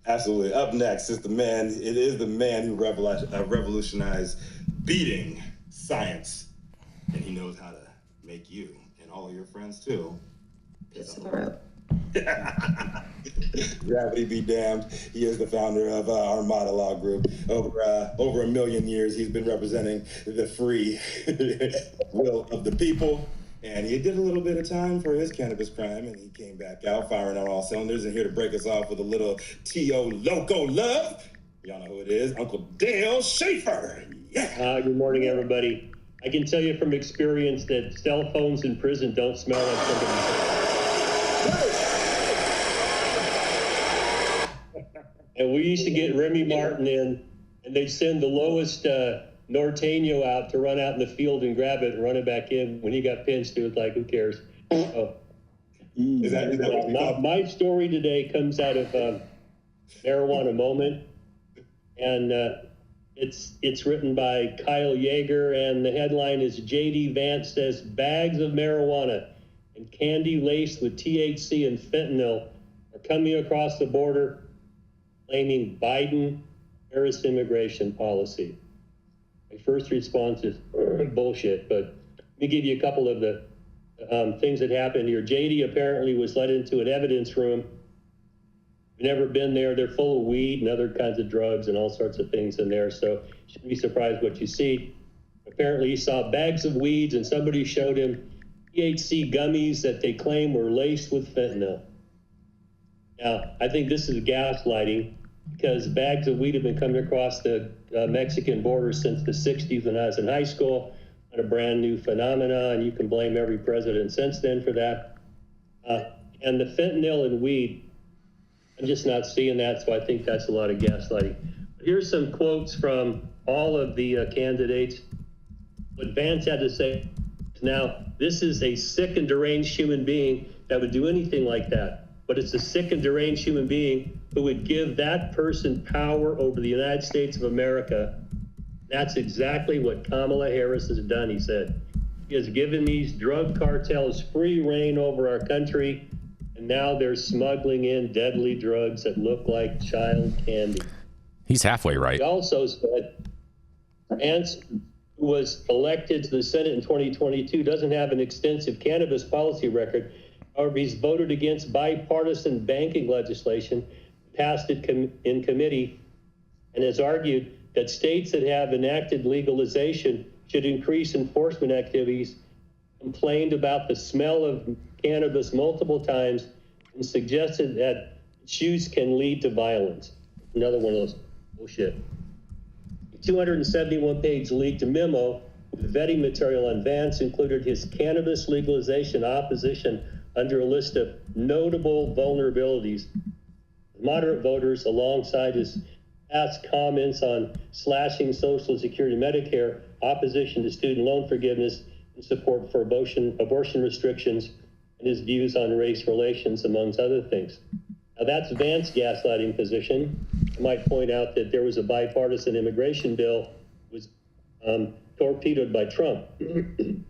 Absolutely. Up next is the man. It is the man who revolutionized beating science, and he knows how to make you and all of your friends too. Gravity be damned. He is the founder of our monologue group. Over a million years, he's been representing the free will of the people. And he did a little bit of time for his cannabis crime, and he came back out firing on all cylinders. And here to break us off with a little T.O. Loco love, y'all know who it is, Uncle Dale Schafer. Yeah. Good morning, everybody. I can tell you from experience that cell phones in prison don't smell like something. And we used to get Remy Martin in, and they'd send the lowest Norteño out to run out in the field and grab it and run it back in. When he got pinched, it was like, who cares? Oh. Is that my story today comes out of Marijuana Moment, and it's written by Kyle Yeager, and the headline is J.D. Vance says bags of marijuana and candy laced with THC and fentanyl are coming across the border, claiming Biden-Harris immigration policy. My first response is bullshit, but let me give you a couple of the things that happened here. JD apparently was let into an evidence room. I've never been there. They're full of weed and other kinds of drugs and all sorts of things in there, so you shouldn't be surprised what you see. Apparently he saw bags of weeds, and somebody showed him THC gummies that they claim were laced with fentanyl. Now, I think this is gaslighting, because bags of weed have been coming across the Mexican border since the 60s when I was in high school. Not a brand new phenomenon, and you can blame every president since then for that. And the fentanyl and weed, I'm just not seeing that, so I think that's a lot of gaslighting. Here's some quotes from all of the candidates. What Vance had to say, now, this is a sick and deranged human being that would do anything like that. But it's a sick and deranged human being who would give that person power over the United States of America. That's exactly what Kamala Harris has done, he said. He has given these drug cartels free reign over our country, and now they're smuggling in deadly drugs that look like child candy. He's halfway right. He also said Vance, who was elected to the Senate in 2022, doesn't have an extensive cannabis policy record. However, he's voted against bipartisan banking legislation, passed it in committee, and has argued that states that have enacted legalization should increase enforcement activities, complained about the smell of cannabis multiple times, and suggested that its use can lead to violence. Another one of those bullshit. A 271-page leaked memo with vetting material on Vance included his cannabis legalization opposition under a list of notable vulnerabilities. Moderate voters, alongside his past comments on slashing Social Security and Medicare, opposition to student loan forgiveness, and support for abortion restrictions, and his views on race relations, amongst other things. Now, that's Vance's gaslighting position. I might point out that there was a bipartisan immigration bill that was torpedoed by Trump. And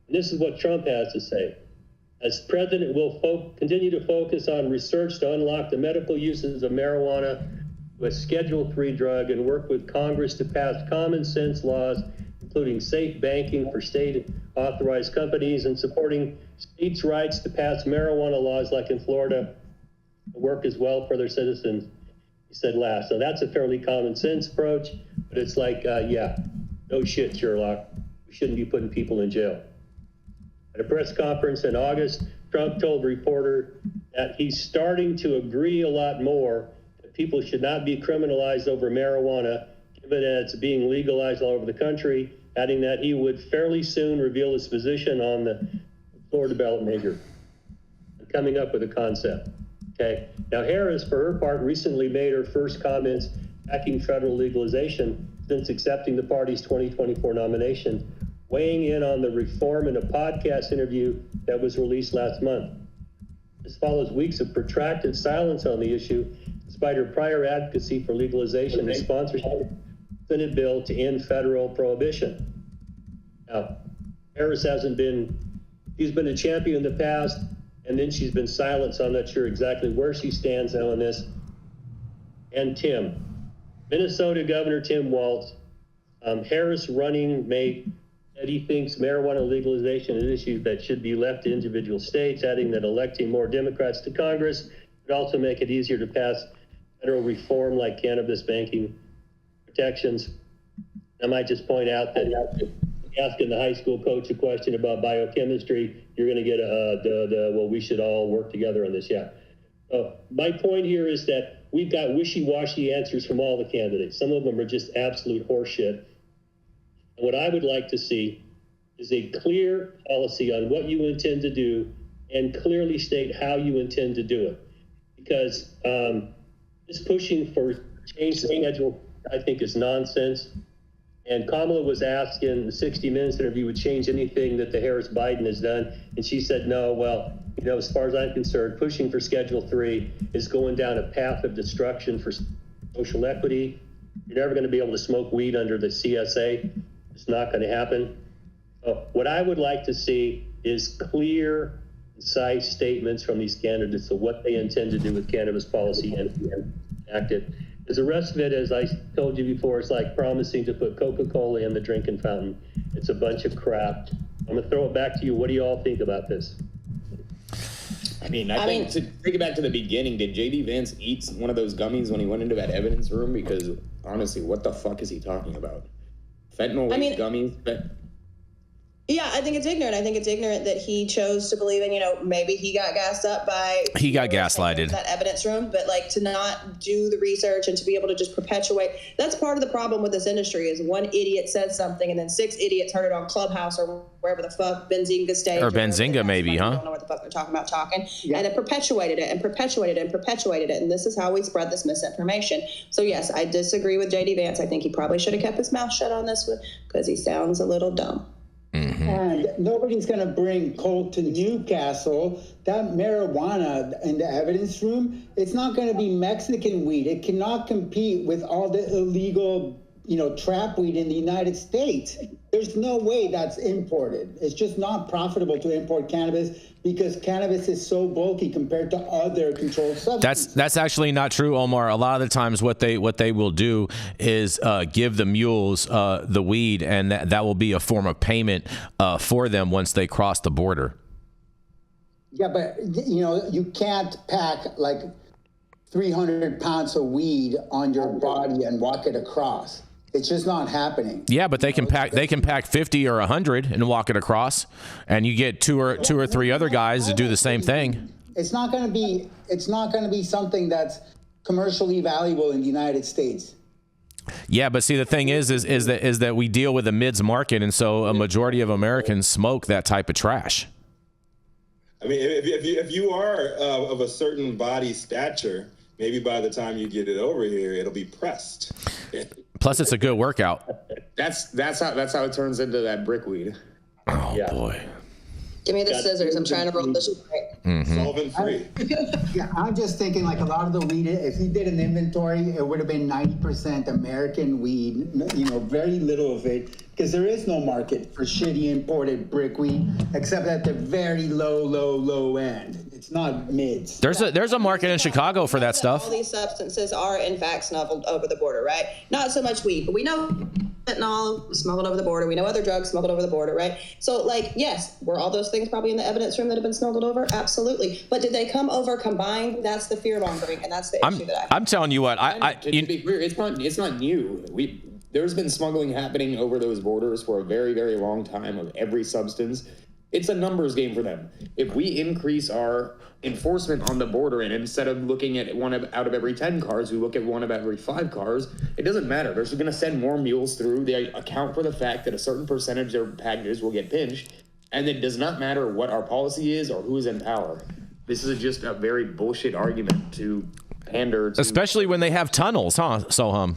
this is what Trump has to say. As president, will continue to focus on research to unlock the medical uses of marijuana with Schedule III drug, and work with Congress to pass common sense laws, including safe banking for state-authorized companies, and supporting states' rights to pass marijuana laws like in Florida, to work as well for their citizens, he said last. So that's a fairly common sense approach, but it's like, yeah, no shit, Sherlock. We shouldn't be putting people in jail. At a press conference in August, Trump told a reporter that he's starting to agree a lot more that people should not be criminalized over marijuana, given that it's being legalized all over the country, adding that he would fairly soon reveal his position on the Florida ballot measure, coming up with a concept. Okay. Now, Harris, for her part, recently made her first comments backing federal legalization since accepting the party's 2024 nomination, weighing in on the reform in a podcast interview that was released last month. This follows weeks of protracted silence on the issue, despite her prior advocacy for legalization and sponsorship of the Senate bill to end federal prohibition. Now, Harris she's been a champion in the past, and then she's been silent, so I'm not sure exactly where she stands now on this. and Tim. Minnesota Governor Tim Walz, Harris running mate, that he thinks marijuana legalization is an issue that should be left to individual states, adding that electing more Democrats to Congress would also make it easier to pass federal reform like cannabis banking protections. I might just point out that asking the high school coach a question about biochemistry, you're going to get well, we should all work together on this. Yeah. My point here is that we've got wishy-washy answers from all the candidates. Some of them are just absolute horseshit. And what I would like to see is a clear policy on what you intend to do and clearly state how you intend to do it. Because just pushing for change the schedule, I think, is nonsense. And Kamala was asked in the 60 Minutes interview would change anything that the Harris-Biden has done. And she said, no, well, as far as I'm concerned, pushing for Schedule 3 is going down a path of destruction for social equity. You're never going to be able to smoke weed under the CSA. It's not going to happen. What I would like to see is clear, concise statements from these candidates of what they intend to do with cannabis policy and enact it. Because the rest of it, as I told you before, is like promising to put Coca-Cola in the drinking fountain. It's a bunch of crap. I'm going to throw it back to you. What do you all think about this? I mean, to take it back to the beginning, did J.D. Vance eat one of those gummies when he went into that evidence room? Because honestly, what the fuck is he talking about? Fentanyl gummies? Yeah, I think it's ignorant. I think it's ignorant that he chose to believe in, maybe he got gassed up by... He got gaslighted. ...that evidence room, but to not do the research and to be able to just perpetuate. That's part of the problem with this industry is one idiot says something and then 6 idiots heard it on Clubhouse or wherever the fuck, Benzinga stage. Or Benzinga maybe, huh? I don't know what the fuck they're talking about Yeah. And it perpetuated it and perpetuated it and perpetuated it. And this is how we spread this misinformation. So yes, I disagree with J.D. Vance. I think he probably should have kept his mouth shut on this one because he sounds a little dumb. Mm-hmm. And nobody's going to bring coke to Newcastle. That marijuana in the evidence room, it's not going to be Mexican weed. It cannot compete with all the illegal, trap weed in the United States. There's no way that's imported. It's just not profitable to import cannabis because cannabis is so bulky compared to other controlled substances. That's actually not true, Omar. A lot of the times what they will do is give the mules the weed, and that will be a form of payment for them once they cross the border. Yeah, but you can't pack 300 pounds of weed on your body and walk it across. It's just not happening. Yeah, but they can pack 50 or 100 and walk it across, and you get two or three other guys to do the same thing. It's not going to be something that's commercially valuable in the United States. Yeah, but see, the thing is that we deal with a mids market, and so a majority of Americans smoke that type of trash. I mean, if you are of a certain body stature, maybe by the time you get it over here, it'll be pressed. Plus, it's a good workout. That's how it turns into that brickweed. Oh yeah. Boy! Give me the scissors. I'm trying to roll this right. Mm-hmm. Solvent free. I'm just thinking a lot of the weed. If he did an inventory, it would have been 90% American weed. Very little of it because there is no market for shitty imported brickweed except at the very low end. It's not mids. There's a market in Chicago for that stuff. All these substances are in fact smuggled over the border, right? Not so much weed, but we know fentanyl smuggled over the border. We know other drugs smuggled over the border, right? So, yes, were all those things probably in the evidence room that have been smuggled over? Absolutely. But did they come over combined? That's the fear mongering, and that's the issue that I'm telling you what. To be clear, it's not new. There's been smuggling happening over those borders for a very, very long time of every substance. It's a numbers game for them. If we increase our enforcement on the border and instead of looking at out of every 10 cars, we look at one of every 5 cars, it doesn't matter. They're just going to send more mules through. They account for the fact that a certain percentage of packages will get pinched, and it does not matter what our policy is or who is in power. This is just a very bullshit argument to pander to. Especially when they have tunnels, huh, Sohum?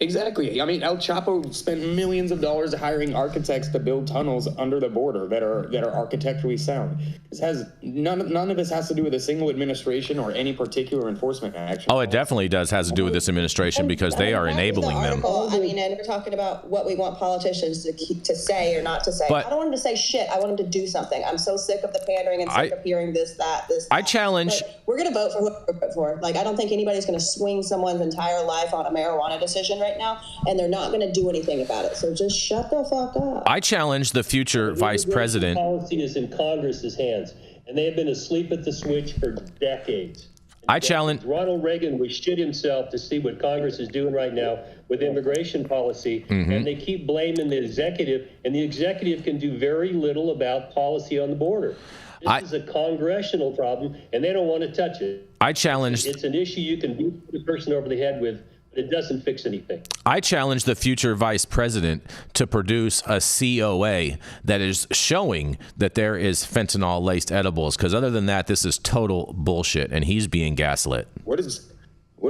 Exactly. I mean, El Chapo spent millions of dollars hiring architects to build tunnels under the border that are architecturally sound. This has none of this has to do with a single administration or any particular enforcement action. Oh, it definitely has to do with this administration because they are enabling them. I mean, and we're talking about what we want politicians to say or not to say. But, I don't want them to say shit. I want them to do something. I'm so sick of the pandering and sick of hearing this, that. I challenge. But we're going to vote for whoever we vote for. Like, I don't think anybody's going to swing someone's entire life on a marijuana decision right now, and they're not going to do anything about it. So just shut the fuck up. I challenge the future vice president. Policy is in Congress's hands, and they have been asleep at the switch for decades. I challenge. Ronald Reagan would shit himself to see what Congress is doing right now with immigration policy, and they keep blaming the executive, and the executive can do very little about policy on the border. This is a congressional problem, and they don't want to touch it. I challenge. It's an issue you can beat the person over the head with, but it doesn't fix anything. I challenge the future vice president to produce a COA that is showing that there is fentanyl-laced edibles, because other than that, this is total bullshit, and he's being gaslit. What is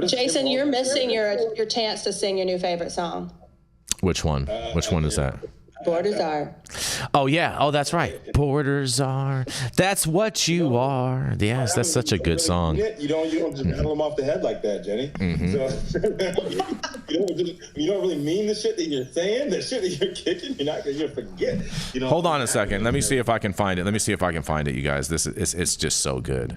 Jason, you're missing your chance to sing your new favorite song. Which one? Which one is that? Borders are. Oh, yeah. Oh, that's right. Borders are. That's what you are. Yes, that's such a good song. You don't just battle them off the head like that, Jenny. So you don't really mean the shit that you're saying, the shit that you're kicking. You're not going to forget. Hold on a second. Let me see if I can find it. You guys. It's just so good.